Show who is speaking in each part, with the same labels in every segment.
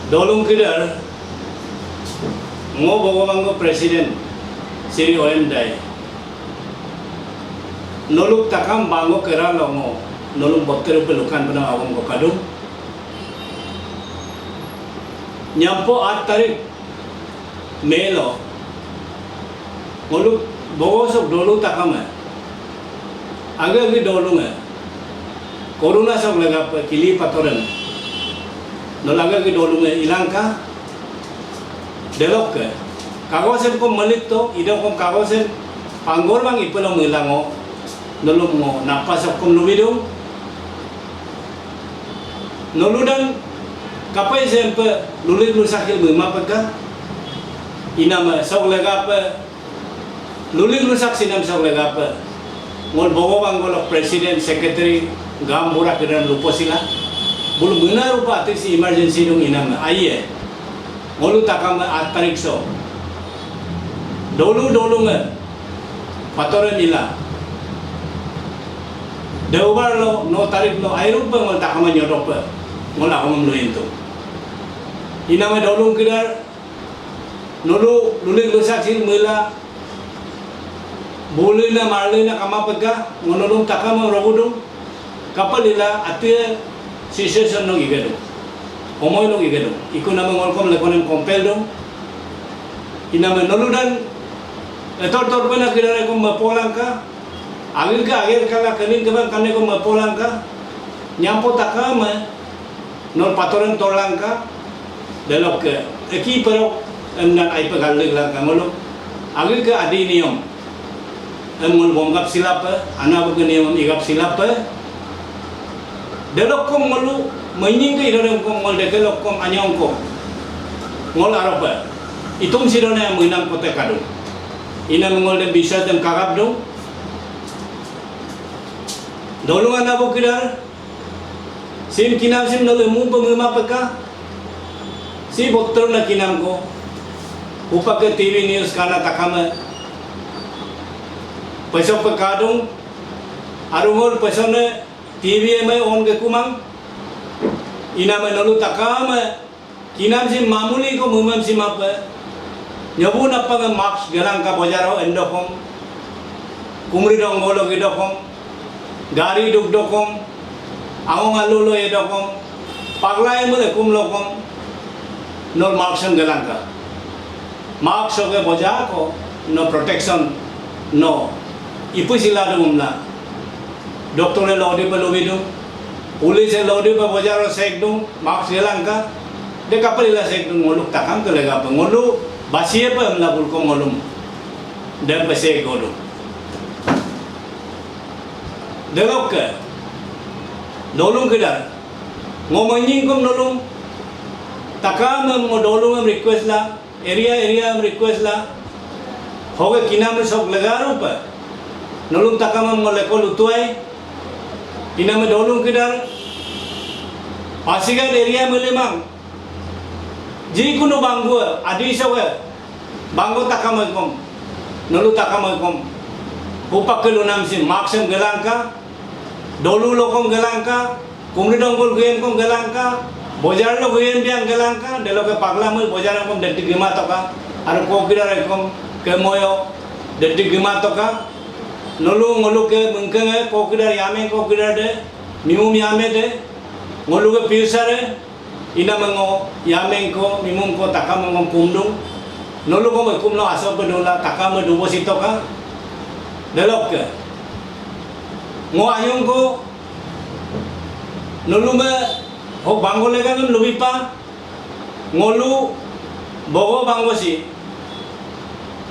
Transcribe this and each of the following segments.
Speaker 1: Dolung kidar ngo bogomanggo president Sri OM Dai noluk takam bango kera longo noluk bakter pelukan pada awang ko kadung nyampo 8 tarik Melo ngoluk bogosok dolung takam agak dolung corona sok laga kili patoran nolaga ke dolung ilangka delok ke kagosen ko malik to ido ko kagosen panggor bang ipelo milango nolong mo napasok ko lubidong noludan kapay sempe lulit lusakil bima pagka inama sok laga pa lulit lusak sinam sok laga pa ngol bogo bang ngol presiden secretary gambura kiran lupo sila bulu benar rupa si emergency dong inam aye ngolu takam 8 tarik so dolu patoran ila deubar lo no tarik lo air rupa ngol takam nyodok pa ngol ako mamluin to inam dolu kidar nolu lulik lusak sin mula bulina marlina kama pagka ngolong takam robudong kapal ila atia situation nong igado omoy nong igado iku nama ngolkom lekonem kompel dong inama noludan tor pena kidare ko mapolang ka agir kala kanin ka kane ko mapolang ka nyampo takama non patoran torlang ka delok ke eki pero emnan ai pagalig lang ka ngolo agir ka adi niyom emol bonggap silapa ana bu niyom igap silapa delok kom ngolu menying ke idorem kom ngol dekelok kom anyong ko ngol aropa itung sidona yang menang kote kado ina ngol dem bisa dem kagap dong dolungan abu kidar sim kinam sim nolu mu pemema peka si bokter na kinam ko upa ke TV news kana takama pesok pekadong arungol pesone TV में on के कुमांग इना में नलु तकाम किनाम सी मामूली को मुमम सी माप न्यबु नपंग marks गलांग का बजारो एंडोकम कुमरी डोंगोलो गिडोकम गाड़ी दुक डोकम आंग आलुलो एडोकम पगलाय मुले कुमलोकम नोल मार्क्सन गलांग का मार्क्स के बजा को नो प्रोटेक्शन नो इपुसिला दुमला doktor le lodi pa lobi dong pulis le lodi pa bojaro sek dong max gelangka de kapalila sek dong ngoluk takam ke lega pa ngolu basie pa amla bul ko ngolum dan pese godo delok ke dolung kedar ngomongin kom dolung takam mo dolung request la area request la hoge kinam sok legaro pa nolong takam mo lekol utuai ina में dolung kidar pasigan area melemang ji kuno banggu adi sawe banggo takam kom nolu takam kom upak ke lunam sim maksem gelangka dolu lokom gelangka kumri dongol guyen kom gelangka bojar lo guyen biang gelangka delo ke pagla mul bojar kom detti gima toka ar ko kidar kom ke moyo detti gima toka nolu ngolu ke mengkenge ko kidar yame ko kidar de mimum yame de ngolu ke pirsare ina mengo yame ko mimum ko takam ngom pumdung nolu ko kumno aso pedola takam dubo sitoka delok ke ngo ayung ko nolu me ho bangole kan lubipa ngolu bogo bangosi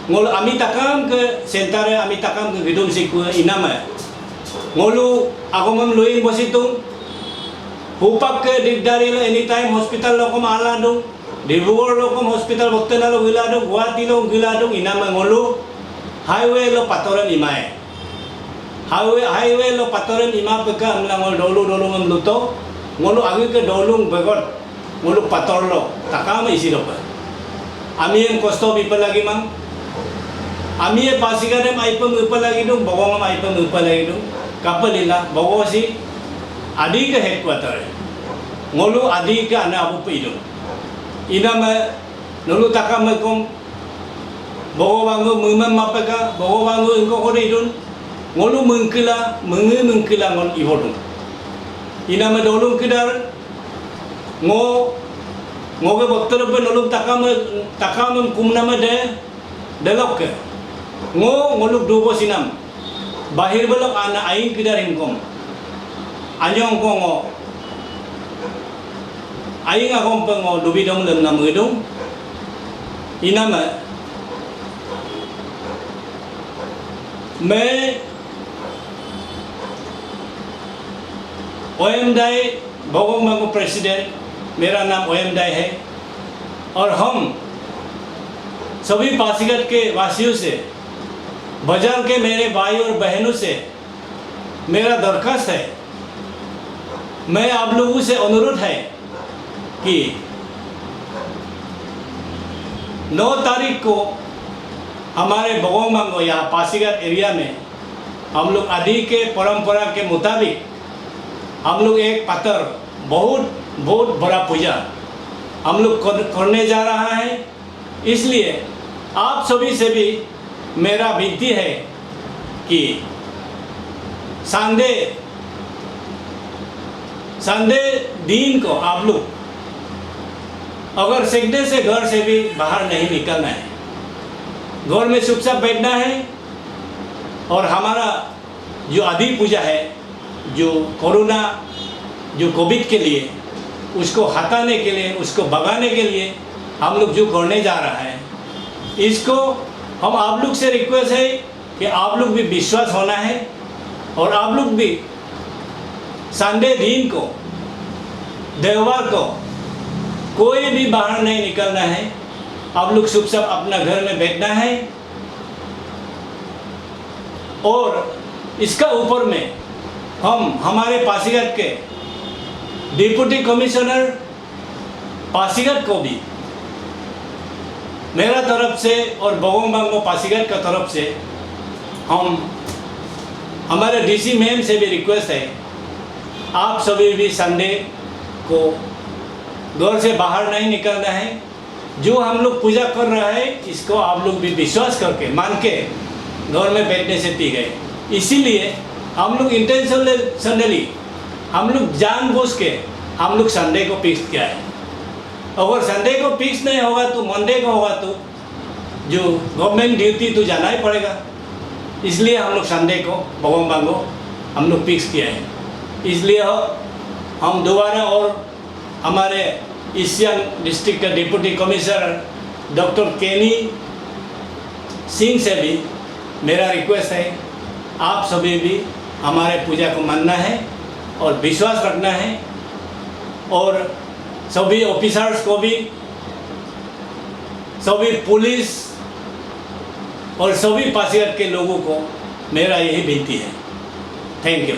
Speaker 1: ngolu ami takam ke sentare ami takam ke gedung siku inama ngolu ako mamluin bositung hupak ke digdari lo anytime hospital lo kom ala dong dibuor lo kom hospital boktena lo gila dong guati lo gila dong inama ngolu highway lo patoran imae highway lo patoran ima peka amla ngol dolu mamluto ngolu agi ke dolung begot ngolu pator lo takam isi lo pa ami yang kosto people lagi mang ami e pasigane mai pem lagi dong bawang mai pem lagi dong kapalila bawa si adi ke headquarter ngolu adi ke ana abu pe dong ina me nolu taka me kom bogo bangu mumam mapaka bogo bangu ingko kore idun ngolu mengkila ngon ibodun ina me dolung kidar ngoge bakter pe nolu taka me kumna me delok ke ngoluk dubo sinam bahir belok ana aing kidar ingkom anyong ko ngo aing akom pe ngo dubi dom lem na mudung inama मैं ओएमडाई भगोंग मांगो president मेरा नाम ओएमडाई है और हम सभी पासीघाट के वासियों से बाजार के मेरे भाई और बहनों से मेरा दरखास्त है मैं आप लोगों से अनुरोध है कि 9 तारीख को हमारे भगोंग मांगो यहाँ पासीघाट एरिया में हम लोग आदि के परंपरा के मुताबिक हम लोग एक पत्थर बहुत बड़ा पूजा हम लोग करने जा रहा है। इसलिए आप सभी से भी मेरा विनती है कि संडे दिन को आप लोग अगर सकते से घर से भी बाहर नहीं निकलना है, घर में चुपचाप बैठना है और हमारा जो आदि पूजा है जो कोरोना जो कोविड के लिए उसको हटाने के लिए उसको भगाने के लिए हम लोग जो करने जा रहा है इसको हम आप लोग से रिक्वेस्ट है कि आप लोग भी विश्वास होना है और आप लोग भी संडे दिन को देववार को कोई भी बाहर नहीं निकलना है। आप लोग चुपचाप अपना घर में बैठना है और इसका ऊपर में हम हमारे पासीघाट के डिप्टी कमिश्नर पासीघाट को भी मेरा तरफ से और भगोंग मांगो पासीघाट का तरफ से हम हमारे डीसी मैम से भी रिक्वेस्ट है आप सभी भी संडे को घर से बाहर नहीं निकलना है। जो हम लोग पूजा कर रहा है इसको आप लोग भी विश्वास करके मान के घर में बैठने से ठीक है। इसीलिए हम लोग इंटेंशनली हम लोग जानबूझ के हम लोग संडे को फिक्स किया है। अगर संडे को फिक्स नहीं होगा तो मंडे को होगा तो जो गवर्नमेंट ड्यूटी तो जाना ही पड़ेगा। इसलिए हम लोग संडे को भगोंग मांगो हम लोग फिक्स किया है। इसलिए हम दोबारा और हमारे ईस्ट सियांग डिस्ट्रिक्ट का डिप्टी कमिश्नर डॉक्टर केनी सिंह से भी मेरा रिक्वेस्ट है आप सभी भी हमारे पूजा को मानना है और विश्वास रखना है और सभी ऑफिसर्स को भी सभी पुलिस और सभी पासीघाट के लोगों को मेरा यही विनती है। Thank you.